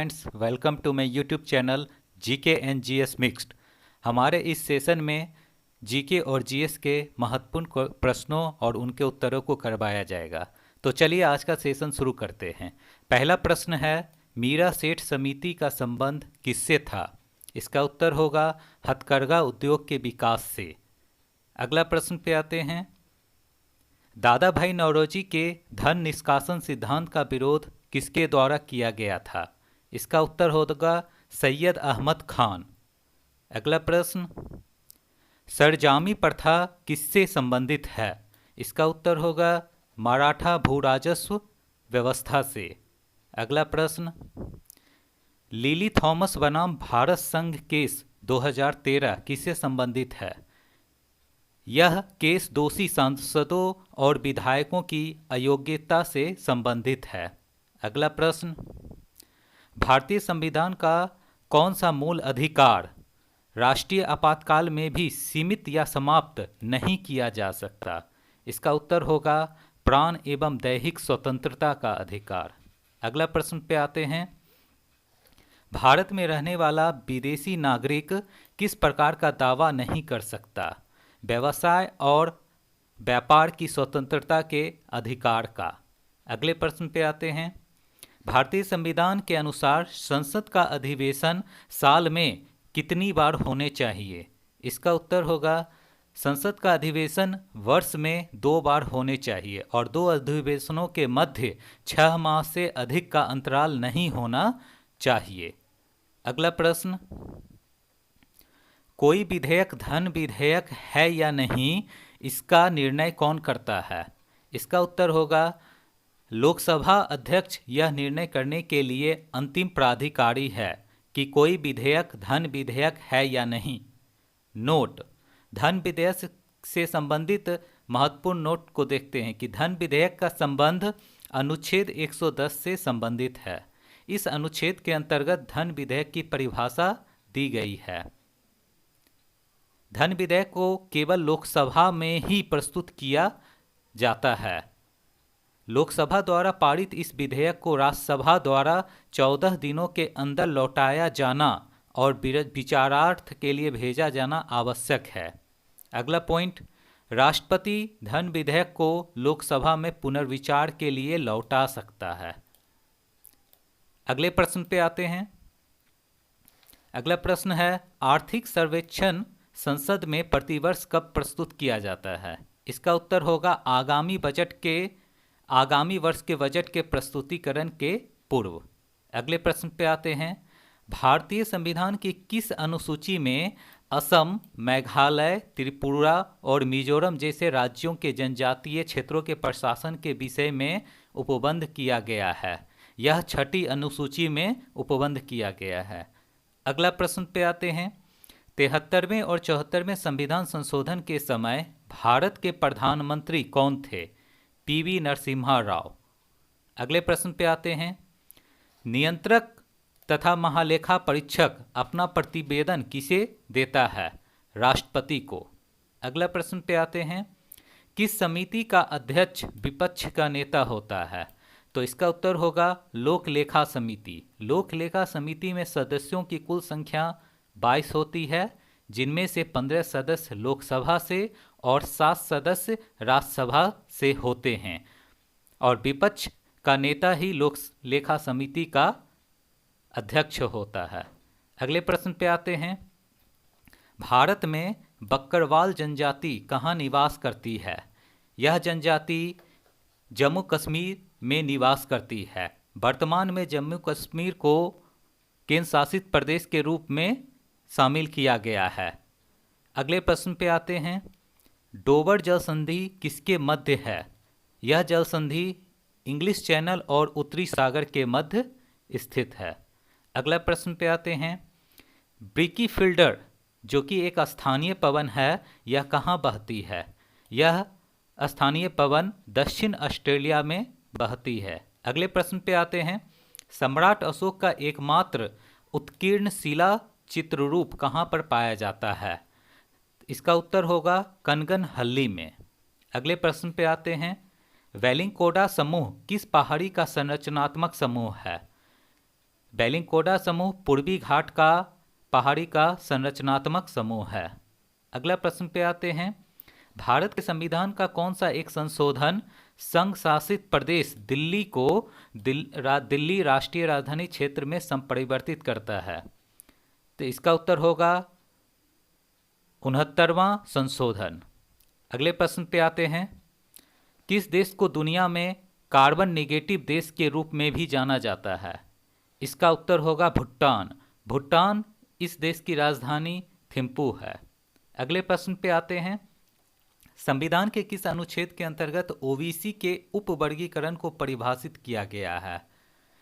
Friends, welcome to my YouTube channel GK and GS mixed. हमारे इस session में GK और जीएस के महत्वपूर्ण प्रश्नों और उनके उत्तरों को करवाया जाएगा। तो चलिए आज का सेशन शुरू करते हैं। पहला प्रश्न है, मीरा सेठ समिति का संबंध किससे था? इसका उत्तर होगा हथकरघा उद्योग के विकास से। अगला प्रश्न पे आते हैं, दादा भाई नौरोजी के धन निष्कासन सिद्धांत का विरोध किसके द्वारा किया गया था? इसका उत्तर होगा सैयद अहमद खान। अगला प्रश्न, सरजामी प्रथा किससे संबंधित है? इसका उत्तर होगा मराठा भूराजस्व व्यवस्था से। अगला प्रश्न, लिली थॉमस बनाम भारत संघ केस 2013 किससे संबंधित है? यह केस दोषी सांसदों और विधायकों की अयोग्यता से संबंधित है। अगला प्रश्न, भारतीय संविधान का कौन सा मूल अधिकार राष्ट्रीय आपातकाल में भी सीमित या समाप्त नहीं किया जा सकता? इसका उत्तर होगा प्राण एवं दैहिक स्वतंत्रता का अधिकार। अगला प्रश्न पे आते हैं, भारत में रहने वाला विदेशी नागरिक किस प्रकार का दावा नहीं कर सकता? व्यवसाय और व्यापार की स्वतंत्रता के अधिकार का। अगले प्रश्न पे आते हैं, भारतीय संविधान के अनुसार संसद का अधिवेशन साल में कितनी बार होने चाहिए? इसका उत्तर होगा संसद का अधिवेशन वर्ष में 2 बार होने चाहिए और 2 अधिवेशनों के मध्य 6 माह से अधिक का अंतराल नहीं होना चाहिए। अगला प्रश्न, कोई विधेयक धन विधेयक है या नहीं, इसका निर्णय कौन करता है? इसका उत्तर होगा लोकसभा अध्यक्ष यह निर्णय करने के लिए अंतिम प्राधिकारी है कि कोई विधेयक धन विधेयक है या नहीं। नोट, धन विधेयक से संबंधित महत्वपूर्ण नोट को देखते हैं कि धन विधेयक का संबंध अनुच्छेद 110 से संबंधित है। इस अनुच्छेद के अंतर्गत धन विधेयक की परिभाषा दी गई है। धन विधेयक को केवल लोकसभा में ही प्रस्तुत किया जाता है। लोकसभा द्वारा पारित इस विधेयक को राज्यसभा द्वारा 14 दिनों के अंदर लौटाया जाना और विचारार्थ के लिए भेजा जाना आवश्यक है। अगला पॉइंट, राष्ट्रपति धन विधेयक को लोकसभा में पुनर्विचार के लिए लौटा सकता है। अगले प्रश्न पे आते हैं। अगला प्रश्न है, आर्थिक सर्वेक्षण संसद में प्रतिवर्ष कब प्रस्तुत किया जाता है? इसका उत्तर होगा आगामी वर्ष के बजट के प्रस्तुतिकरण के पूर्व। अगले प्रश्न पे आते हैं, भारतीय संविधान की किस अनुसूची में असम, मेघालय, त्रिपुरा और मिजोरम जैसे राज्यों के जनजातीय क्षेत्रों के प्रशासन के विषय में उपबंध किया गया है? यह 6ठी अनुसूची में उपबंध किया गया है। अगला प्रश्न पे आते हैं, 73वें और 74वें संविधान संशोधन के समय भारत के प्रधानमंत्री कौन थे? पीवी नरसिम्हा राव। अगले प्रश्न पे आते हैं, नियंत्रक तथा महालेखा परीक्षक अपना प्रतिवेदन किसे देता है? राष्ट्रपति को। अगला प्रश्न पे आते हैं, किस समिति का अध्यक्ष विपक्ष का नेता होता है? तो इसका उत्तर होगा लोक लेखा समिति। लोक लेखा समिति में सदस्यों की कुल संख्या 22 होती है, जिनमें से 15 सदस्य लोकसभा से और 7 सदस्य राज्यसभा से होते हैं और विपक्ष का नेता ही लोक लेखा समिति का अध्यक्ष होता है। अगले प्रश्न पे आते हैं, भारत में बक्करवाल जनजाति कहाँ निवास करती है? यह जनजाति जम्मू कश्मीर में निवास करती है। वर्तमान में जम्मू कश्मीर को केंद्र शासित प्रदेश के रूप में शामिल किया गया है। अगले प्रश्न पे आते हैं, डोबर जल संधि किसके मध्य है? यह जल संधि इंग्लिश चैनल और उत्तरी सागर के मध्य स्थित है। अगला प्रश्न पे आते हैं, ब्रिकी फील्डर जो कि एक स्थानीय पवन है, यह कहाँ बहती है? यह स्थानीय पवन दक्षिण ऑस्ट्रेलिया में बहती है। अगले प्रश्न पे आते हैं, सम्राट अशोक का एकमात्र उत्कीर्ण शिला चित्ररूप कहाँ पर पाया जाता है? इसका उत्तर होगा कनगनहल्ली में। अगले प्रश्न पे आते हैं, वेलिंगकोडा समूह किस पहाड़ी का संरचनात्मक समूह है? बेलिंकोडा समूह पूर्वी घाट का पहाड़ी का संरचनात्मक समूह है। अगला प्रश्न पे आते हैं, भारत के संविधान का कौन सा एक संशोधन संघ शासित प्रदेश दिल्ली को दिल्ली राष्ट्रीय राजधानी क्षेत्र में संपरिवर्तित करता है? तो इसका उत्तर होगा 69वां संशोधन। अगले प्रश्न पे आते हैं, किस देश को दुनिया में कार्बन नेगेटिव देश के रूप में भी जाना जाता है? इसका उत्तर होगा भूटान। भूटान इस देश की राजधानी थिम्पू है। अगले प्रश्न पे आते हैं, संविधान के किस अनुच्छेद के अंतर्गत ओबीसी के उपवर्गीकरण को परिभाषित किया गया है?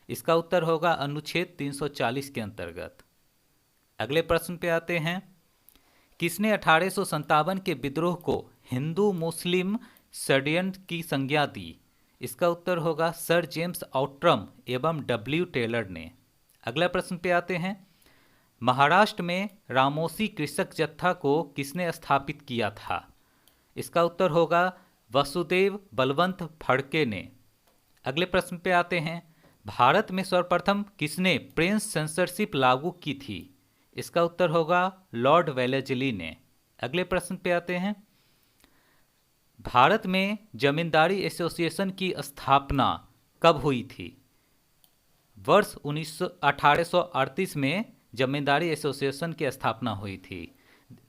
इसका उत्तर होगा अनुच्छेद 340 के अंतर्गत। अगले प्रश्न पे आते हैं, किसने 1857 के विद्रोह को हिंदू मुस्लिम षड्यंत्र की संज्ञा दी? इसका उत्तर होगा सर जेम्स आउट्रम एवं डब्ल्यू टेलर ने। अगला प्रश्न पे आते हैं, महाराष्ट्र में रामोसी कृषक जत्था को किसने स्थापित किया था? इसका उत्तर होगा वसुदेव बलवंत फड़के ने। अगले प्रश्न पे आते हैं, भारत में सर्वप्रथम किसने प्रिंस सेंसरशिप लागू की थी? इसका उत्तर होगा लॉर्ड वेलेस्ली ने। अगले प्रश्न पे आते हैं, भारत में जमींदारी एसोसिएशन की स्थापना कब हुई थी? वर्ष 1838 में जमींदारी एसोसिएशन की स्थापना हुई थी।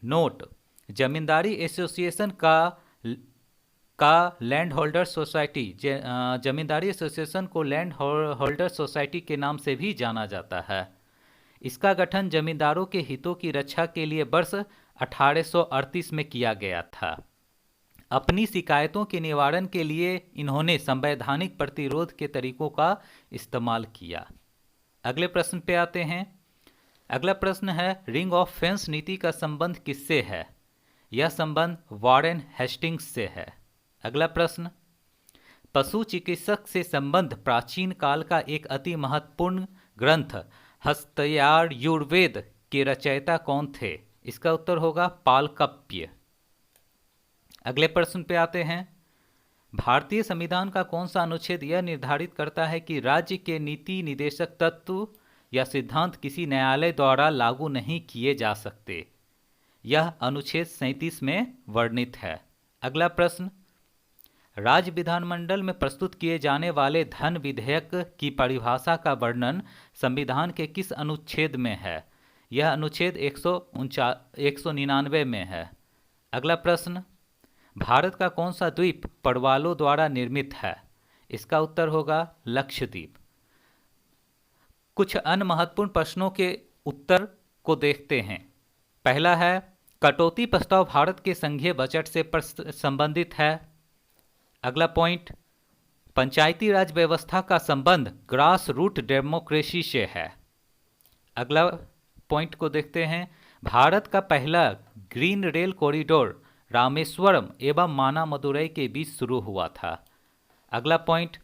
नोट, जमींदारी एसोसिएशन का लैंड होल्डर सोसाइटी, जमींदारी एसोसिएशन को लैंड होल्डर सोसाइटी के नाम से भी जाना जाता है। इसका गठन जमींदारों के हितों की रक्षा के लिए वर्ष 1838 में किया गया था। अपनी शिकायतों के निवारण के लिए इन्होंने संवैधानिक प्रतिरोध के तरीकों का इस्तेमाल किया। अगले प्रश्न पे आते हैं। अगला प्रश्न है, रिंग ऑफ फेंस नीति का संबंध किससे है? यह संबंध वॉरेन हेस्टिंग्स से है। अगला प्रश्न, पशु चिकित्सक से संबंध प्राचीन काल का एक अति महत्वपूर्ण ग्रंथ हस्त्यार्युवेद के रचयिता कौन थे? इसका उत्तर होगा पालकप्य। अगले प्रश्न पे आते हैं, भारतीय संविधान का कौन सा अनुच्छेद यह निर्धारित करता है कि राज्य के नीति निदेशक तत्व या सिद्धांत किसी न्यायालय द्वारा लागू नहीं किए जा सकते? यह अनुच्छेद 37 में वर्णित है। अगला प्रश्न, राज्य विधानमंडल में प्रस्तुत किए जाने वाले धन विधेयक की परिभाषा का वर्णन संविधान के किस अनुच्छेद में है? यह अनुच्छेद 199 में है। अगला प्रश्न, भारत का कौन सा द्वीप पड़वालों द्वारा निर्मित है? इसका उत्तर होगा लक्षद्वीप। कुछ अन्य महत्वपूर्ण प्रश्नों के उत्तर को देखते हैं। पहला है, कटौती प्रस्ताव भारत के संघीय बजट से संबंधित है। अगला पॉइंट, पंचायती राज व्यवस्था का संबंध ग्रास रूट डेमोक्रेसी से है। अगला पॉइंट को देखते हैं, भारत का पहला ग्रीन रेल कॉरिडोर रामेश्वरम एवं मानामदुरई के बीच शुरू हुआ था। अगला पॉइंट,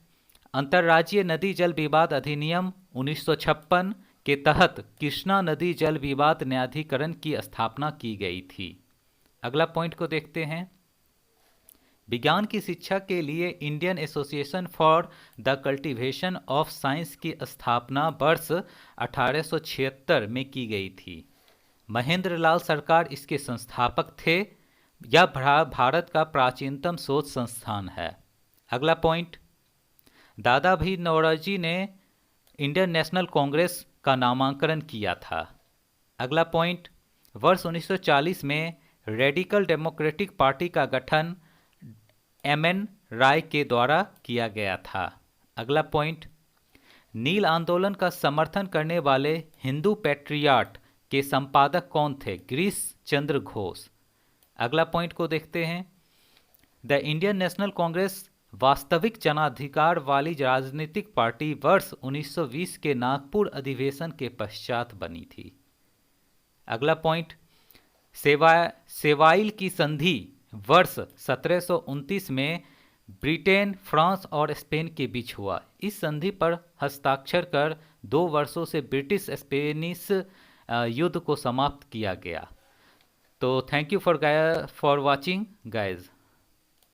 अंतर्राज्यीय नदी जल विवाद अधिनियम 1956 के तहत कृष्णा नदी जल विवाद न्यायाधिकरण की स्थापना की गई थी। अगला पॉइंट को देखते हैं, विज्ञान की शिक्षा के लिए Indian association for the cultivation of science की स्थापना वर्ष 1876 में की गई थी। महेंद्र लाल सरकार इसके संस्थापक थे। यह भारत का प्राचीनतम शोध संस्थान है। अगला पॉइंट, दादा भाई नौरोजी ने इंडियन नेशनल कांग्रेस का नामांकन किया था। अगला पॉइंट, वर्ष 1940 में रेडिकल डेमोक्रेटिक पार्टी का गठन एमएन राय के द्वारा किया गया था। अगला पॉइंट, नील आंदोलन का समर्थन करने वाले हिंदू पैट्रियाट के संपादक कौन थे? गिरीश चंद्र घोष। अगला पॉइंट को देखते हैं, द इंडियन नेशनल कांग्रेस वास्तविक जनाधिकार वाली राजनीतिक पार्टी वर्ष 1920 के नागपुर अधिवेशन के पश्चात बनी थी। अगला पॉइंट, सेवाइल की संधि वर्ष 1729 में ब्रिटेन, फ्रांस और स्पेन के बीच हुआ। इस संधि पर हस्ताक्षर कर 2 वर्षों से ब्रिटिश स्पेनिश युद्ध को समाप्त किया गया। तो thank you for watching guys.